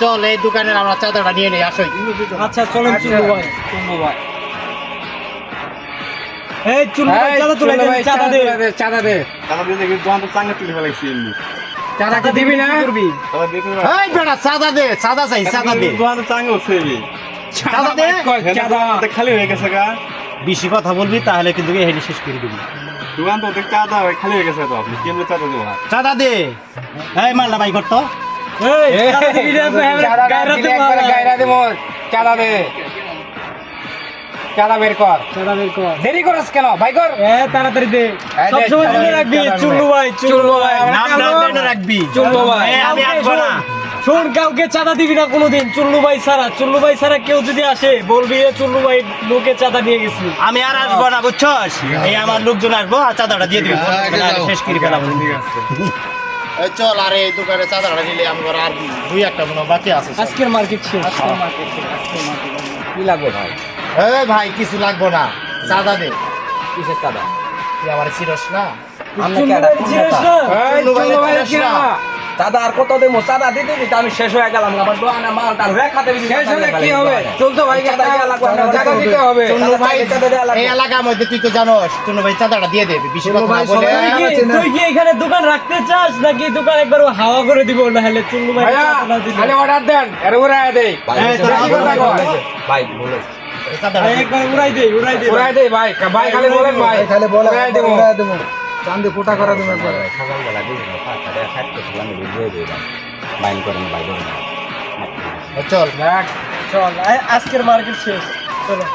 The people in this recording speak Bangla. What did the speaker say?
চল এই দোকানের আমরা চাঁদাটা নিয়ে নেই আসো। আচ্ছা চলেন চুন্নু ভাই। এই চুন্নু ভাই চাঁদা তুলে দে, চাঁদা দে। চাঁদা দে। চাঁদা দিয়ে দেখি দোকান তো চাঙ্গে তুলে ফেলাইছি এমনি। চাঁদা কি দিবি না? চাঁদা দিয়ে তুমি এই বেটা চাঁদা দে, চাঁদা চাই, চাঁদা দে। দোকান তো চাঙ্গে উঠছে চাঁদা দে। চাঁদা খালি হয়ে গেছে গা। বেশি কথা বলবি তাহলে কিন্তু হেডি শেষ করে দিবি। দোকান তো চাঁদা খালি হয়ে গেছে তো আপনি কেমনে চাঁদা দেবো? চাঁদা দে। এই মালটা বাই করতো। এই চাঁদা দিবি রে, চাঁদা দিলে একবারে গায়রা দেব। চাঁদা দে। চাঁদা বের কর। চাঁদা বের কর। দেরি করছ কেন? ভাই কর। তাড়াতাড়ি দে। এই সব দেখ, সময় মনে চাঁদা রাখবি চাঁদা চুন্নু ভাই, চুন্নু ভাই। নামটা মনে রাখবি। চুন্নু ভাই। এই আমি আসবো না। শোন কাউকে চাঁদা দিবি না কোনোদিন, চুন্নু ভাই ছাড়া কেউ যদি আসে বলবি এ চুন্নু ভাই লোকে চাঁদা নিয়ে গেছি। আমি আর আসবো না বুঝছস। এই আমার লোকজন আসবো আর চাঁদাটা দিয়ে দিবি। শেষ করে ফেলাবো। চল আর এই দোকানে চাঁদাটা নিলে আমার আর দুই একটা মনে হয় বাকি আছে। আজকের মার্কেট শেষ। কি লাগবে ভাই? এই ভাই কিছু লাগবো না, চাঁদা দে। কিসের চাঁদা? তুই আমার চিরস না। আমরা চুন্নু কেডা? ভাই চিনিস না? এই চুন্নু ভাই চুন্নু ভাই চিনিস কি না? না? চাঁদা আর কত দেবো? চাঁদা দিতে দিতে আমি শেষ হয়ে গেলাম। আমার দোকানে মালটা রেখাতে শেষ হলে কি হবে? চলতো ভাই চাঁদা দিতে হবে। চুন্নু ভাই এই এলাকার মধ্যে তুই তো জানোস, চুন্নু ভাই চাঁদাটা দিয়ে দেবে। বেশি কথা না বলে। তুই কি এখানে দোকান রাখতে চাস নাকি দোকান একবার হাওয়া করে দিব? না হলে চুন্নু ভাই ভাইয়া চাঁদা না দিলে খালি অর্ডার দেন এর উপরে আয় দেই। এই তোর বেশি কথা কয়। ভাই বলে চাঁদাটা ভাই একবার উড়াই দে উড়াই দেই ভাই। ভাই খালি বলেন ভাই। খালি বলে উড়াই দেবো। দেবো চাঁদে কোটা করে দেবো একবার সকালবেলা দিন 5টা 7টা সালামি দিয়ে দিলাম বাইন করেন ভাই ধরে চল। চল আজকের মার্কেট শেষ চলো।